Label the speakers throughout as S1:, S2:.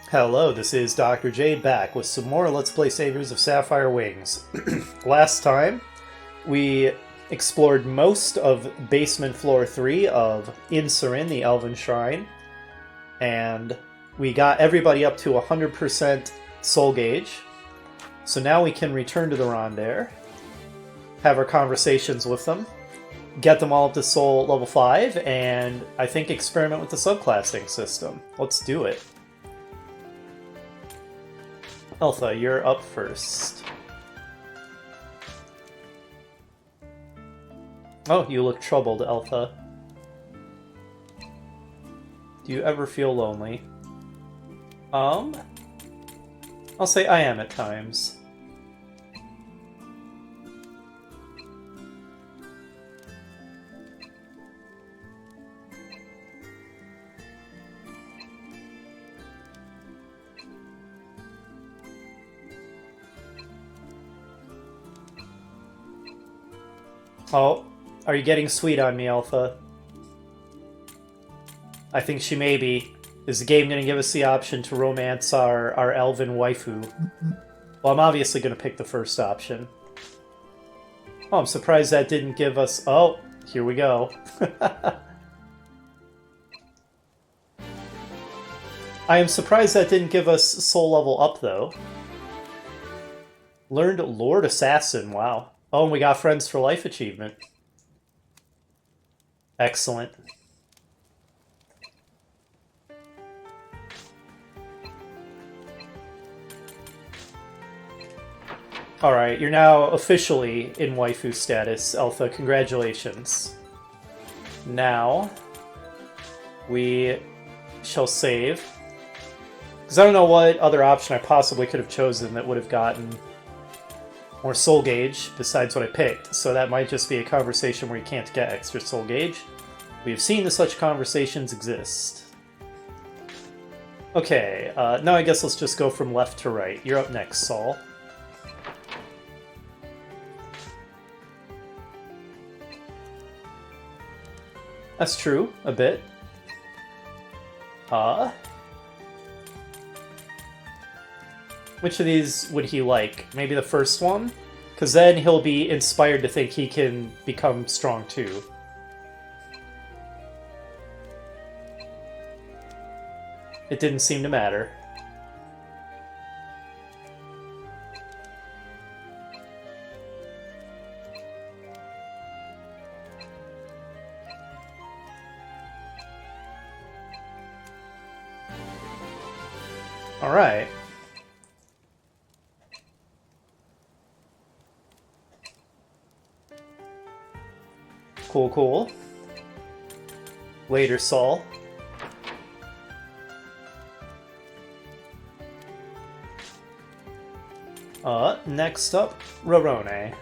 S1: Hello, this is Dr. J back with some more Let's Play Saviors of Sapphire Wings. Last time, we explored most of basement floor 3 of Insurin, the Elven Shrine, and we got everybody up to 100% soul gauge. So now we can return to the Rondair, have our conversations with them, get them all up to soul level 5, and I think experiment with the subclassing system. Let's do it. Alpha, you're up first. Oh, you look troubled, Alpha. Do you ever feel lonely? I'll say I am at times. Oh, are you getting sweet on me, Alpha? I think she may be. Is the game going to give us the option to romance our elven waifu? Well, I'm obviously going to pick the first option. Oh, I'm surprised that didn't give us... Oh, here we go. I am surprised that didn't give us soul level up, though. Learned Lord Assassin, wow. Oh, and we got Friends for Life achievement. Excellent. Alright, you're now officially in waifu status, Alpha. Congratulations. Now, we shall save. Because I don't know what other option I possibly could have chosen that would have gotten more soul gauge besides what I picked, so that might just be a conversation where you can't get extra soul gauge. We have seen that such conversations exist. Okay, now I guess let's just go from left to right. You're up next, Saul. That's true, a bit. Which of these would he like? Maybe the first one? Because then he'll be inspired to think he can become strong too. It didn't seem to matter. All right. Cool, cool. Later, Saul. Next up, Rorone.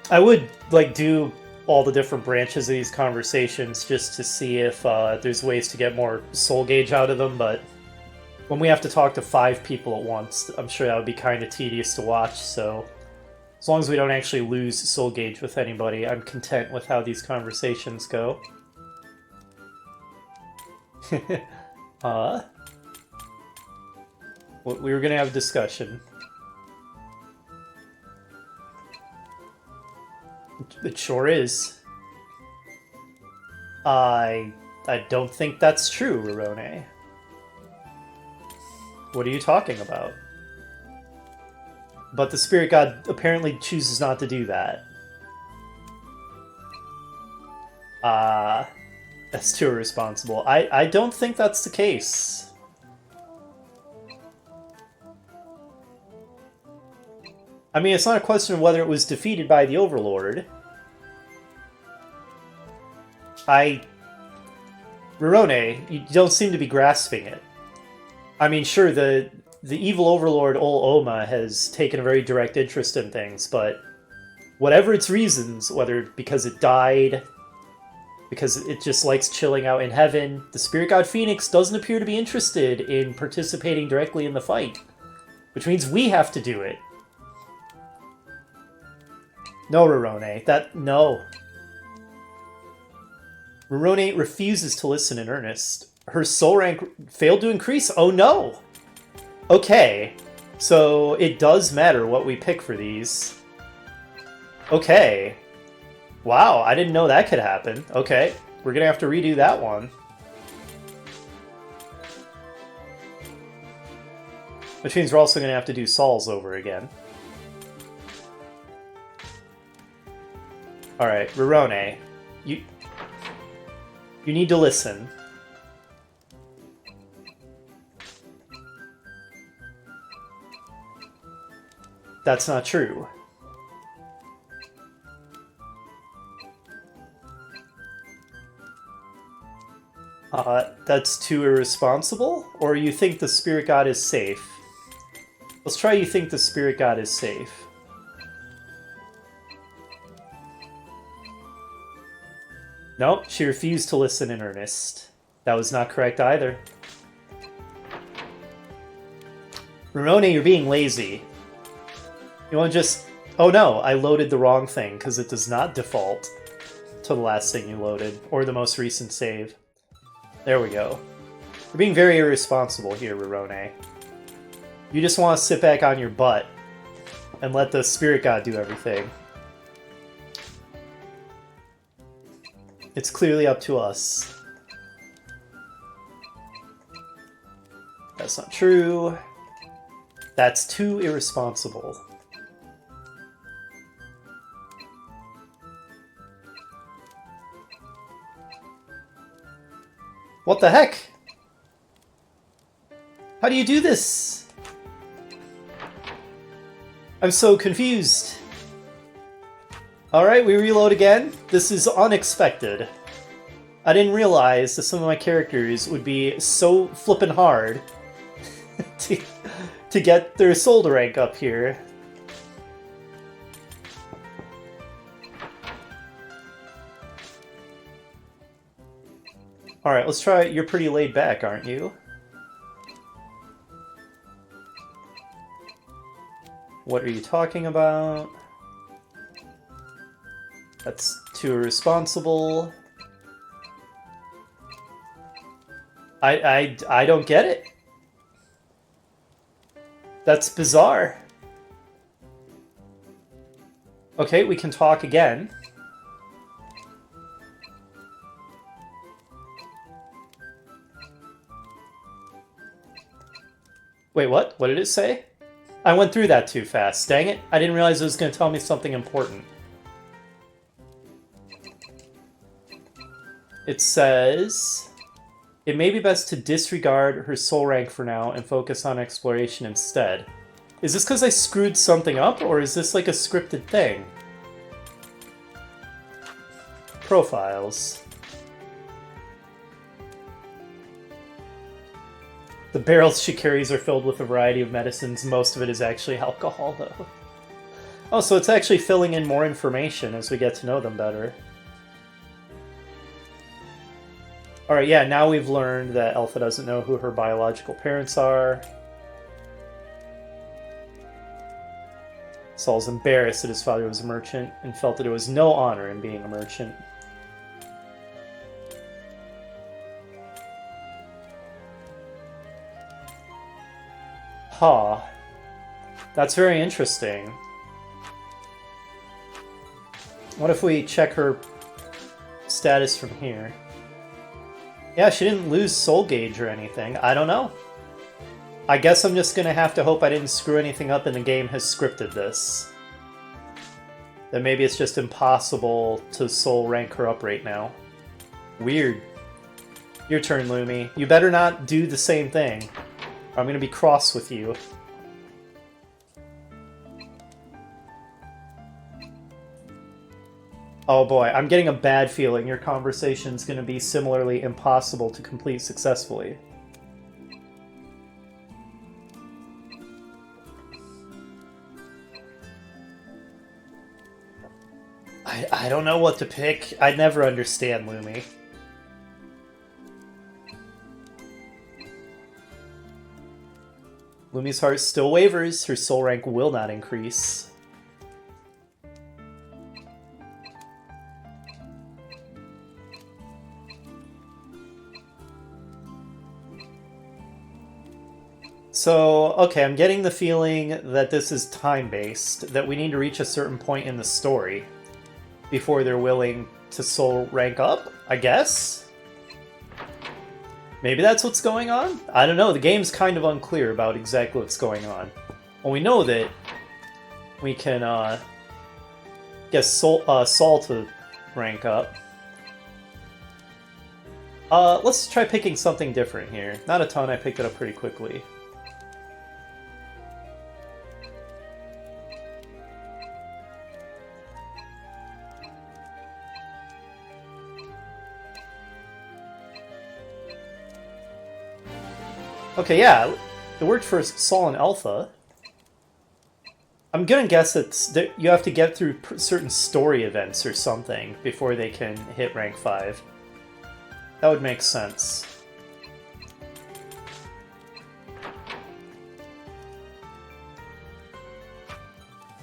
S1: I would, like, do all the different branches of these conversations just to see if there's ways to get more soul gauge out of them, but when we have to talk to 5 people at once, I'm sure that would be kind of tedious to watch, so as long as we don't actually lose soul gauge with anybody, I'm content with how these conversations go. We were gonna have a discussion. It sure is. I don't think that's true, Rorone. What are you talking about? But the spirit god apparently chooses not to do that. That's too irresponsible. I don't think that's the case. I mean, it's not a question of whether it was defeated by the Overlord. Rorone, you don't seem to be grasping it. I mean, sure, the evil overlord Ol Oma has taken a very direct interest in things, but whatever its reasons, whether because it died, because it just likes chilling out in heaven, the spirit god Phoenix doesn't appear to be interested in participating directly in the fight, which means we have to do it. No, Rorone, no. Rorone refuses to listen in earnest. Her soul rank failed to increase? Oh no! Okay, so it does matter what we pick for these. Okay. Wow, I didn't know that could happen. Okay, we're gonna have to redo that one. Which means we're also gonna have to do Saul's over again. Alright, Rorone. You need to listen. That's not true. That's too irresponsible? Or you think the spirit god is safe? Let's try you think the spirit god is safe. Nope, she refused to listen in earnest. That was not correct either. Ramone, you're being lazy. You want to just... Oh no, I loaded the wrong thing, because it does not default to the last thing you loaded, or the most recent save. There we go. You're being very irresponsible here, Rorone. You just want to sit back on your butt and let the spirit god do everything. It's clearly up to us. That's not true. That's too irresponsible. What the heck? How do you do this? I'm so confused. Alright, we reload again. This is unexpected. I didn't realize that some of my characters would be so flippin' hard to get their soul to rank up here. Alright, let's try it. You're pretty laid back, aren't you? What are you talking about? That's too irresponsible. I don't get it. That's bizarre. Okay, we can talk again. Wait, what? What did it say? I went through that too fast. Dang it. I didn't realize it was going to tell me something important. It says, it may be best to disregard her soul rank for now and focus on exploration instead. Is this because I screwed something up, or is this like a scripted thing? Profiles. The barrels she carries are filled with a variety of medicines. Most of it is actually alcohol, though. Oh, so it's actually filling in more information as we get to know them better. Alright, yeah, now we've learned that Elpha doesn't know who her biological parents are. Saul's embarrassed that his father was a merchant and felt that it was no honor in being a merchant. Huh. That's very interesting. What if we check her status from here? Yeah, she didn't lose soul gauge or anything. I don't know. I guess I'm just gonna have to hope I didn't screw anything up and the game has scripted this. Then maybe it's just impossible to soul rank her up right now. Weird. Your turn, Lumi. You better not do the same thing. I'm gonna be cross with you. Oh boy, I'm getting a bad feeling your conversation's gonna be similarly impossible to complete successfully. I don't know what to pick. I never understand Lumi. Lumi's heart still wavers. Her soul rank will not increase. So, okay, I'm getting the feeling that this is time-based, that we need to reach a certain point in the story before they're willing to soul rank up, I guess? Maybe that's what's going on? I don't know, the game's kind of unclear about exactly what's going on. Well, we know that we can get Saul to rank up. Let's try picking something different here. Not a ton, I picked it up pretty quickly. Okay, yeah, it worked for Saul and Alpha. I'm gonna guess that you have to get through certain story events or something before they can hit rank 5. That would make sense.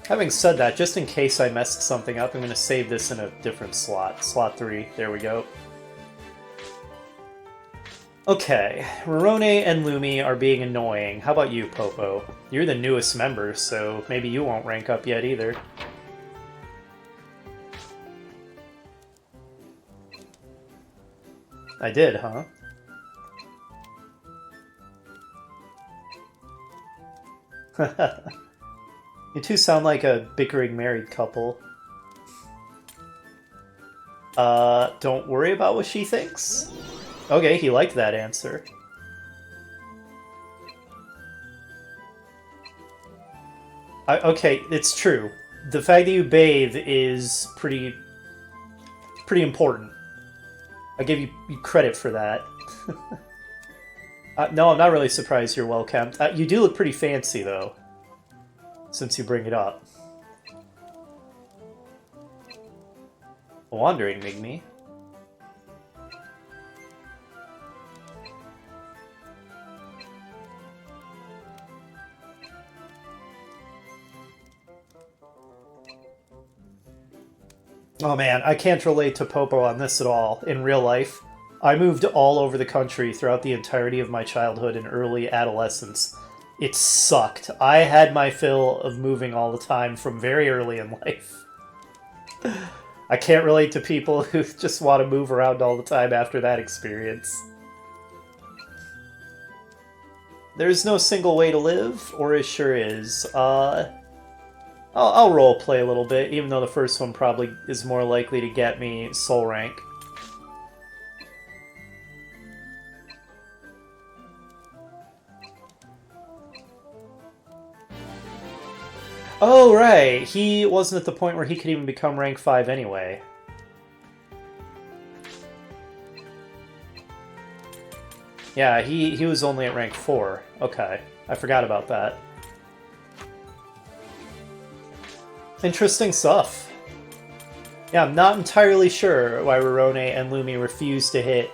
S1: Having said that, just in case I messed something up, I'm going to save this in a different slot. Slot 3. There we go. Okay, Rorone and Lumi are being annoying. How about you, Popo? You're the newest member, so maybe you won't rank up yet either. I did, huh? You two sound like a bickering married couple. Don't worry about what she thinks? Okay, he liked that answer. Okay, it's true. The fact that you bathe is pretty important. I give you credit for that. No, I'm not really surprised you're well kept. You do look pretty fancy, though, since you bring it up. Wandering Migme. Oh man, I can't relate to Popo on this at all, in real life. I moved all over the country throughout the entirety of my childhood and early adolescence. It sucked. I had my fill of moving all the time from very early in life. I can't relate to people who just want to move around all the time after that experience. There's no single way to live, or it sure is. I'll roleplay a little bit, even though the first one probably is more likely to get me soul rank. Oh, right! He wasn't at the point where he could even become rank 5 anyway. Yeah, he was only at rank 4. Okay, I forgot about that. Interesting stuff. Yeah, I'm not entirely sure why Rorone and Lumi refuse to hit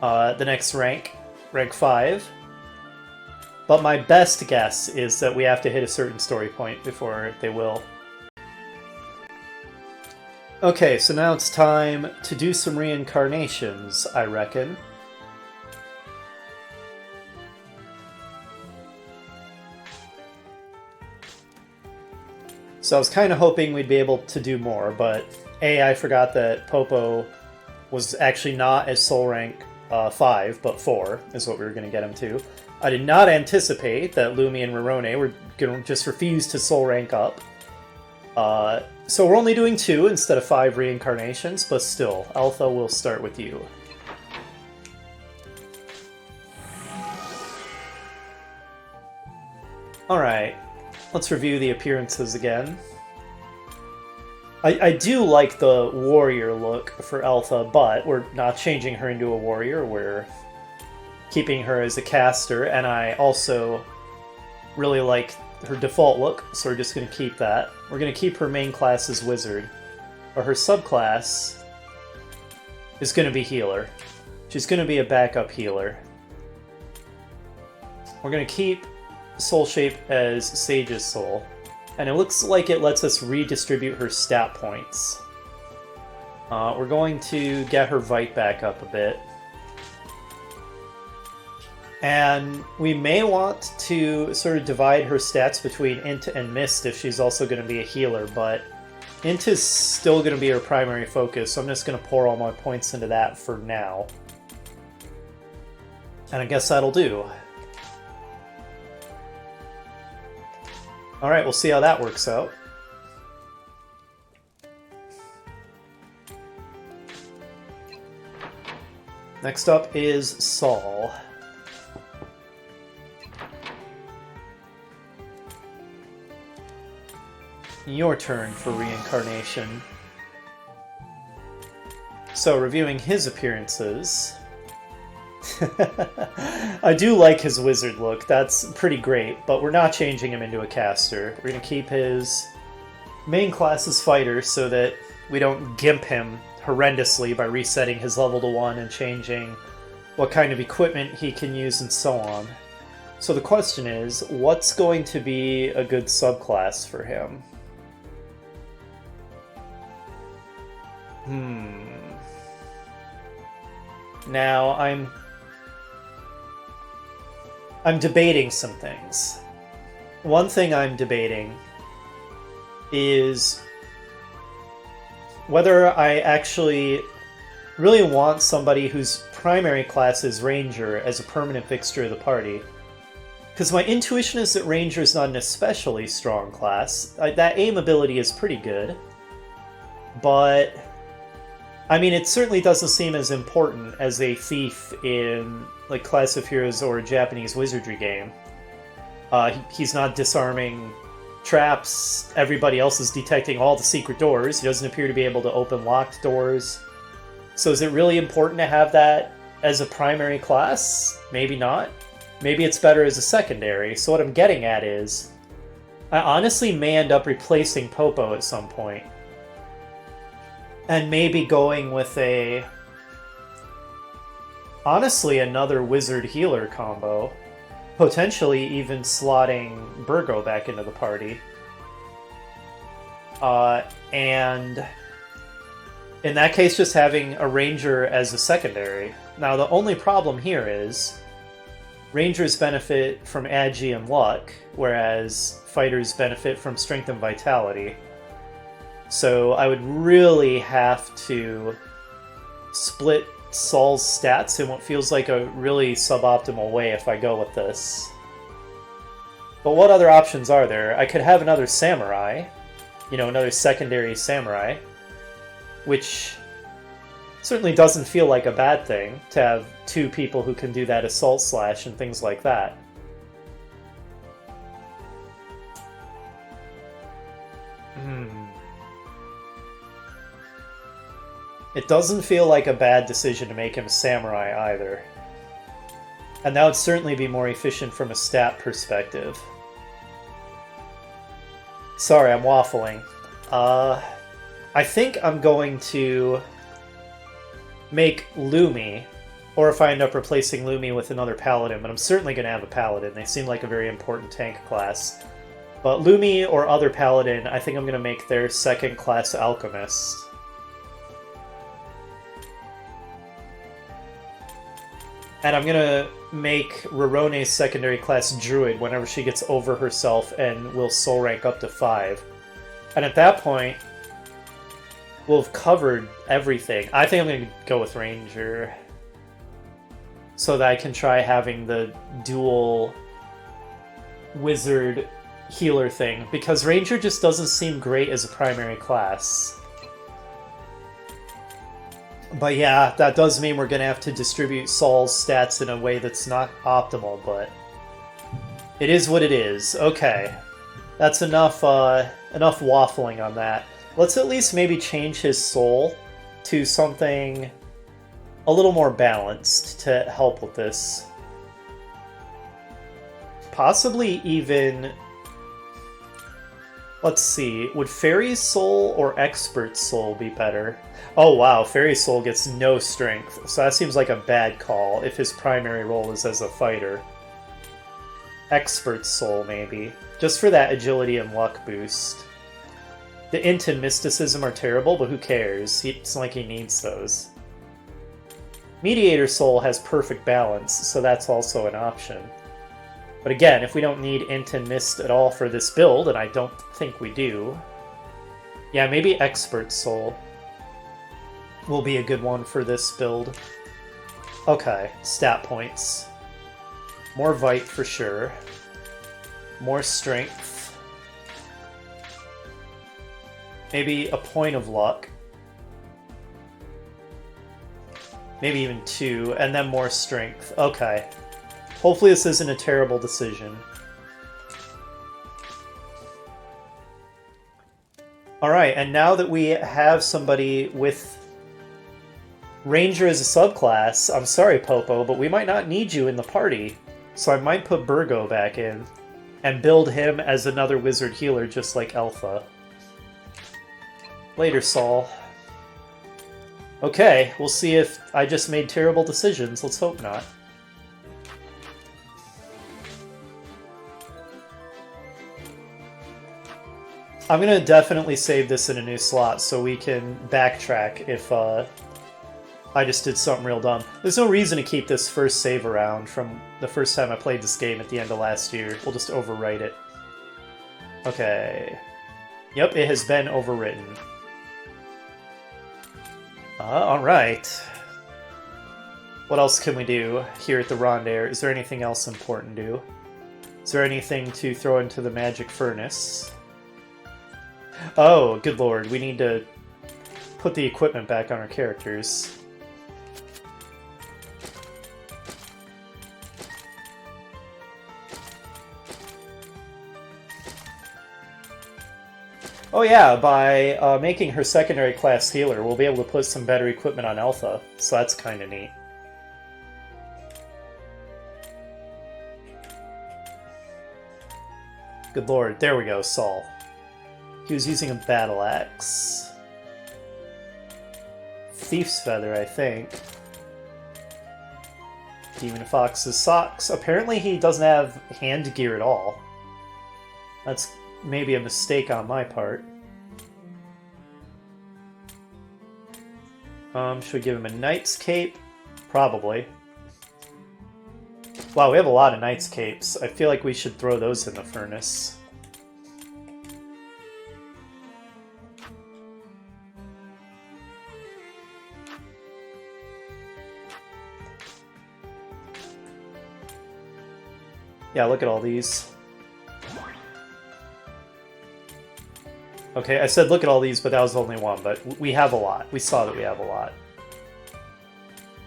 S1: the next rank 5. But my best guess is that we have to hit a certain story point before they will. Okay, so now it's time to do some reincarnations, I reckon. So I was kind of hoping we'd be able to do more, but I forgot that Popo was actually not as soul rank 5, but 4 is what we were going to get him to. I did not anticipate that Lumi and Rorone were going to just refuse to soul rank up. So we're only doing 2 instead of 5 reincarnations, but still, Alpha will start with you. Alright, let's review the appearances again. I do like the warrior look for Alpha, but we're not changing her into a warrior, we're keeping her as a caster, and I also really like her default look, so we're just going to keep that. We're going to keep her main class as wizard, but her subclass is going to be healer. She's going to be a backup healer. We're going to keep soul shape as Sage's soul, and it looks like it lets us redistribute her stat points. We're going to get her Vite back up a bit. And we may want to sort of divide her stats between Int and Mist if she's also going to be a healer, but Int is still going to be her primary focus, so I'm just going to pour all my points into that for now. And I guess that'll do. Alright, we'll see how that works out. Next up is Saul. Your turn for reincarnation. So, reviewing his appearances. I do like his wizard look, that's pretty great, but we're not changing him into a caster. We're going to keep his main class as fighter so that we don't gimp him horrendously by resetting his level to 1 and changing what kind of equipment he can use and so on. So the question is, what's going to be a good subclass for him? Now, I'm debating some things. One thing I'm debating is whether I actually really want somebody whose primary class is Ranger as a permanent fixture of the party. Because my intuition is that Ranger is not an especially strong class. That aim ability is pretty good. But I mean, it certainly doesn't seem as important as a thief in, like, Class of Heroes or a Japanese wizardry game. He's not disarming traps, everybody else is detecting all the secret doors, he doesn't appear to be able to open locked doors. So is it really important to have that as a primary class? Maybe not. Maybe it's better as a secondary. So what I'm getting at is, I honestly may end up replacing Popo at some point. And maybe going with honestly, another wizard healer combo. Potentially even slotting Burgo back into the party. And in that case, just having a Ranger as a secondary. Now, the only problem here is Rangers benefit from Agi and Luck, whereas fighters benefit from Strength and Vitality. So I would really have to split Saul's stats in what feels like a really suboptimal way if I go with this. But what other options are there? I could have another Samurai, another secondary Samurai, which certainly doesn't feel like a bad thing to have two people who can do that assault slash and things like that. It doesn't feel like a bad decision to make him a samurai either. And that would certainly be more efficient from a stat perspective. Sorry, I'm waffling. I think I'm going to make Lumi, or if I end up replacing Lumi with another paladin, but I'm certainly going to have a paladin. They seem like a very important tank class. But Lumi or other paladin, I think I'm going to make their second class alchemist. And I'm gonna make Rarone's secondary class Druid whenever she gets over herself and will soul rank up to 5. And at that point, we'll have covered everything. I think I'm gonna go with Ranger, so that I can try having the dual wizard healer thing, because Ranger just doesn't seem great as a primary class. But yeah, that does mean we're going to have to distribute Saul's stats in a way that's not optimal, but it is what it is. Okay, that's enough waffling on that. Let's at least maybe change his soul to something a little more balanced to help with this. Possibly even... Let's see, would Fairy's Soul or Expert's Soul be better? Oh wow, Fairy's Soul gets no strength, so that seems like a bad call if his primary role is as a fighter. Expert's Soul, maybe. Just for that agility and luck boost. The Int and Mysticism are terrible, but who cares? It's like he needs those. Mediator Soul has perfect balance, so that's also an option. But again, if we don't need Int and Mist at all for this build, and I don't think we do, yeah, maybe Expert Soul will be a good one for this build. Okay, stat points. More Vite for sure. More Strength. Maybe a point of luck. Maybe even 2, and then more Strength. Okay. Hopefully this isn't a terrible decision. Alright, and now that we have somebody with Ranger as a subclass, I'm sorry, Popo, but we might not need you in the party. So I might put Burgo back in and build him as another wizard healer just like Alpha. Later, Saul. Okay, we'll see if I just made terrible decisions. Let's hope not. I'm gonna definitely save this in a new slot so we can backtrack if I just did something real dumb. There's no reason to keep this first save around from the first time I played this game at the end of last year. We'll just overwrite it. Okay. Yep, it has been overwritten. Alright. What else can we do here at the Rondair? Is there anything else important to do? Is there anything to throw into the magic furnace? Oh, good lord, we need to put the equipment back on our characters. Oh yeah, by making her secondary class healer, we'll be able to put some better equipment on Alpha, so that's kind of neat. Good lord, there we go, Saul. He was using a battle axe. Thief's Feather, I think. Demon Fox's socks. Apparently he doesn't have hand gear at all. That's maybe a mistake on my part. Should we give him a Knight's Cape? Probably. Wow, we have a lot of Knight's Capes. I feel like we should throw those in the furnace. Yeah, look at all these. Okay, I said look at all these, but that was only one, but we have a lot. We saw that we have a lot.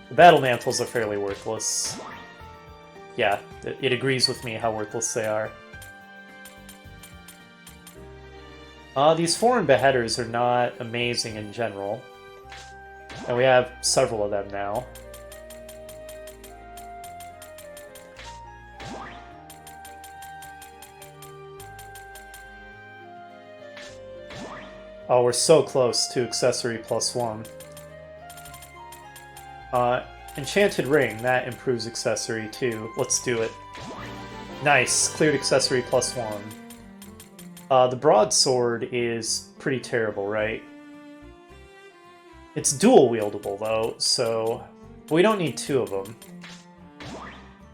S1: The battle mantles are fairly worthless. Yeah, it agrees with me how worthless they are. These foreign beheaders are not amazing in general. And we have several of them now. Oh, we're so close to accessory +1. Enchanted Ring, that improves accessory too. Let's do it. Nice, cleared accessory +1. The broadsword is pretty terrible, right? It's dual wieldable though, so we don't need 2 of them.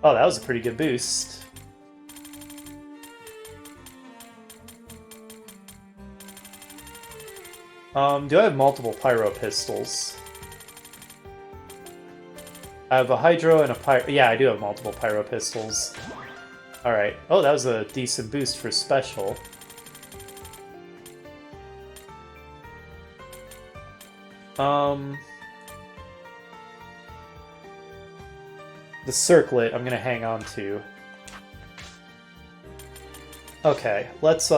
S1: Oh, that was a pretty good boost. Do I have multiple pyro pistols? I have a hydro and a pyro. Yeah, I do have multiple pyro pistols. Alright. Oh, that was a decent boost for special. The circlet I'm gonna hang on to. Okay, let's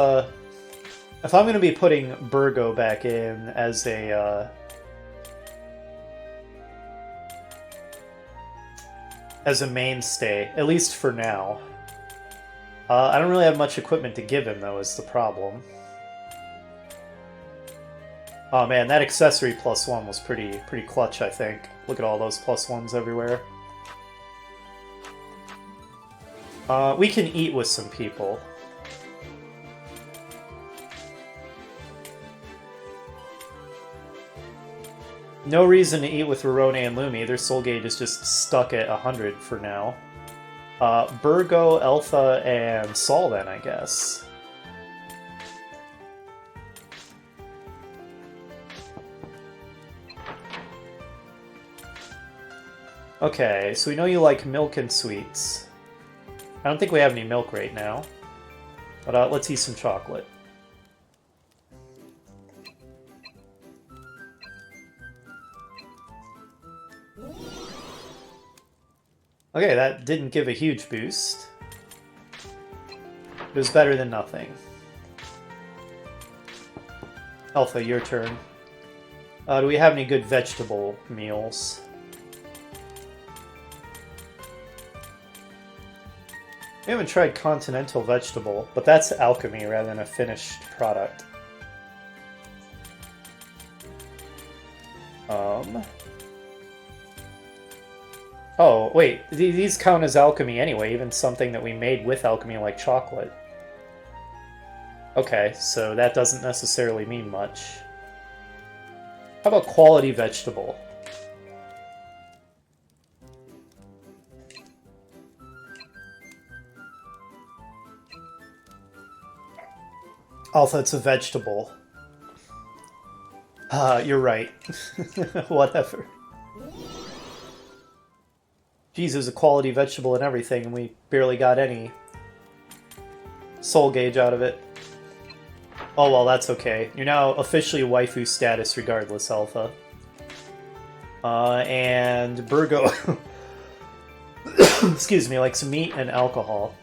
S1: if I'm gonna be putting Burgo back in as a mainstay, at least for now. I don't really have much equipment to give him though, is the problem. Oh man, that accessory +1 was pretty clutch, I think. Look at all those +1s everywhere. We can eat with some people. No reason to eat with Rorone and Lumi. Their soul gauge is just stuck at 100 for now. Burgo, Elpha, and Sol then, I guess. Okay, so we know you like milk and sweets. I don't think we have any milk right now. But let's eat some chocolate. Okay, that didn't give a huge boost. It was better than nothing. Alpha, your turn. Do we have any good vegetable meals? We haven't tried continental vegetable, but that's alchemy rather than a finished product. Oh, wait, these count as alchemy anyway, even something that we made with alchemy like chocolate. Okay, so that doesn't necessarily mean much. How about quality vegetable? Alpha, it's a vegetable. You're right. Whatever. Geez, there's a quality vegetable and everything, and we barely got any soul gauge out of it. Oh well, that's okay. You're now officially waifu status regardless, Alpha. And Burgo... excuse me, likes meat and alcohol.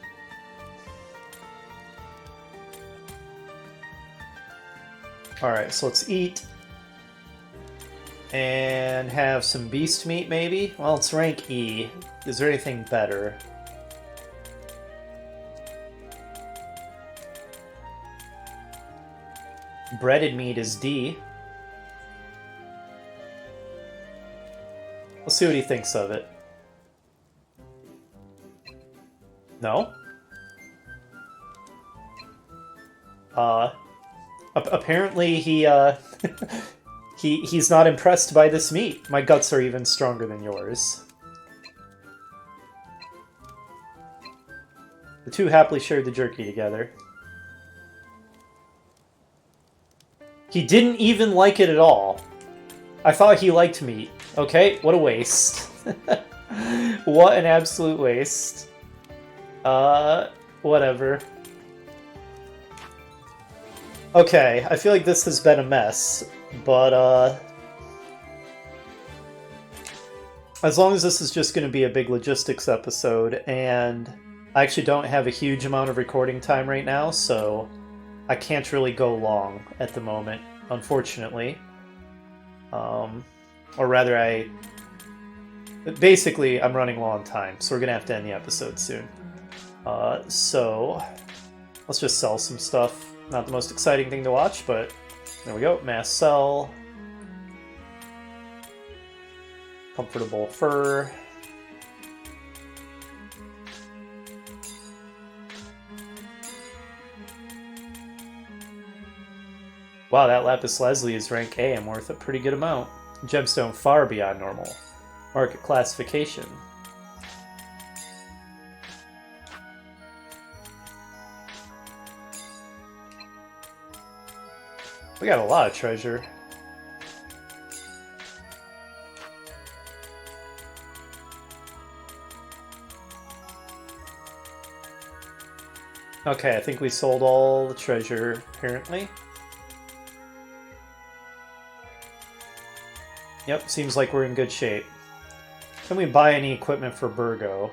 S1: Alright, so let's eat. And have some beast meat, maybe? Well, it's rank E. Is there anything better? Breaded meat is D. Let's see what he thinks of it. No? Apparently he, He's not impressed by this meat. My guts are even stronger than yours. The two happily shared the jerky together. He didn't even like it at all. I thought he liked meat. Okay, what a waste. What an absolute waste. Whatever. Okay, I feel like this has been a mess. But, as long as this is just going to be a big logistics episode, and I actually don't have a huge amount of recording time right now, so I can't really go long at the moment, unfortunately. Or rather, basically, I'm running low on time, so we're going to have to end the episode soon. So, let's just sell some stuff. Not the most exciting thing to watch, but... there we go, mass sell. Comfortable fur. Wow, that lapis lazuli is rank A. I'm worth a pretty good amount. Gemstone far beyond normal. Market classification. We got a lot of treasure. Okay, I think we sold all the treasure, apparently. Yep, seems like we're in good shape. Can we buy any equipment for Burgo?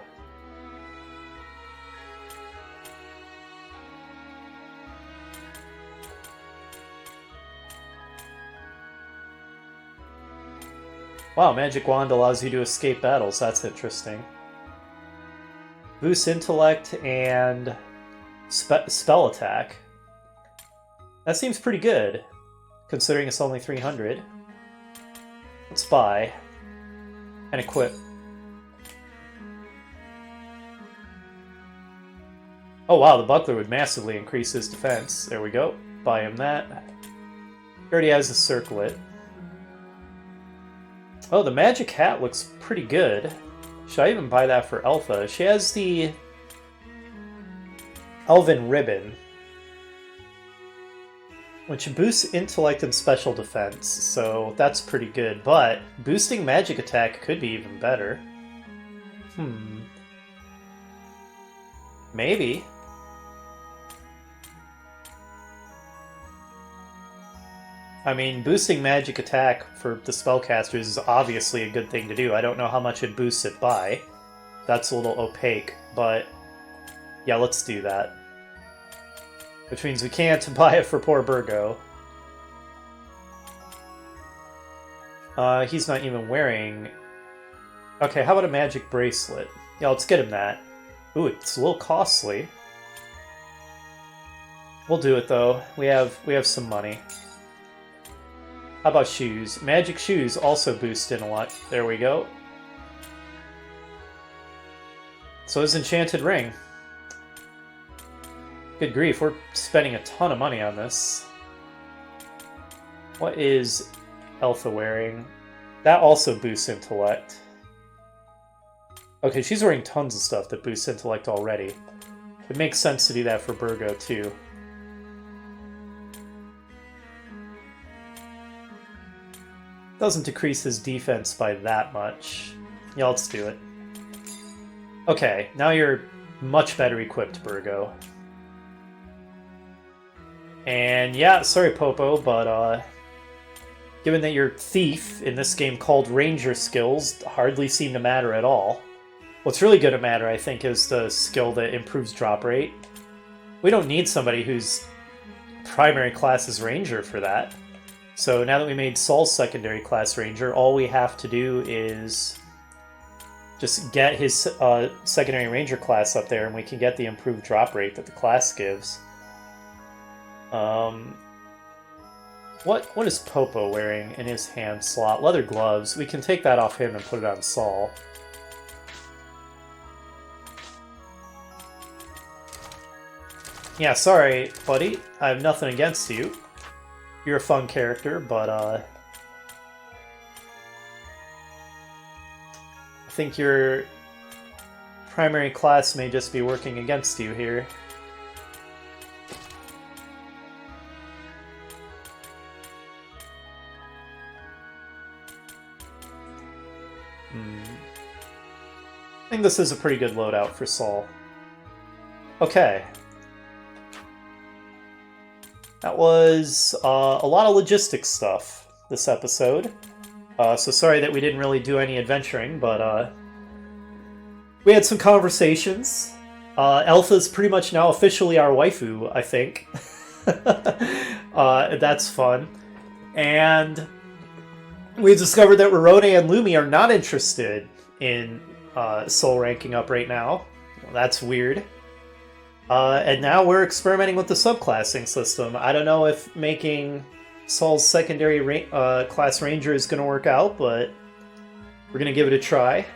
S1: Wow, Magic Wand allows you to escape battles. That's interesting. Boost Intellect and Spell Attack. That seems pretty good, considering it's only 300. Let's buy. And equip. Oh wow, the Buckler would massively increase his defense. There we go. Buy him that. He already has a Circlet. Oh, the magic hat looks pretty good. Should I even buy that for Alpha? She has the Elven Ribbon, which boosts intellect and special defense, so that's pretty good. But boosting magic attack could be even better. Maybe. I mean, boosting magic attack for the spellcasters is obviously a good thing to do. I don't know how much it boosts it by. That's a little opaque, but yeah, let's do that. Which means we can't buy it for poor Burgo. He's not even wearing... Okay, how about a magic bracelet? Yeah, let's get him that. Ooh, it's a little costly. We'll do it though. We have some money. How about shoes? Magic shoes also boost intellect. There we go. So is Enchanted Ring. Good grief, we're spending a ton of money on this. What is Elpha wearing? That also boosts intellect. Okay, she's wearing tons of stuff that boosts intellect already. It makes sense to do that for Burgo too. Doesn't decrease his defense by that much. Yeah, let's do it. Okay, now you're much better equipped, Burgo. And yeah, sorry Popo, but given that your Thief in this game called Ranger skills hardly seem to matter at all. What's really going to matter, I think, is the skill that improves drop rate. We don't need somebody whose primary class is Ranger for that. So now that we made Saul's secondary class Ranger, all we have to do is just get his secondary Ranger class up there and we can get the improved drop rate that the class gives. What is Popo wearing in his hand slot? Leather gloves. We can take that off him and put it on Saul. Yeah, sorry, buddy. I have nothing against you. You're a fun character, but I think your primary class may just be working against you here. I think this is a pretty good loadout for Saul. Okay. That was a lot of logistics stuff this episode. So sorry that we didn't really do any adventuring, but we had some conversations. Alpha's pretty much now officially our waifu, I think. That's fun. And we discovered that Rorone and Lumi are not interested in soul ranking up right now. Well, that's weird. And now we're experimenting with the subclassing system. I don't know if making Saul's secondary class Ranger is going to work out, but we're going to give it a try.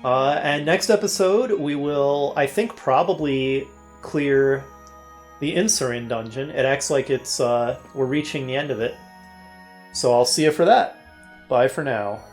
S1: And next episode, we will, I think, probably clear the Insurin dungeon. It acts like it's we're reaching the end of it. So I'll see you for that. Bye for now.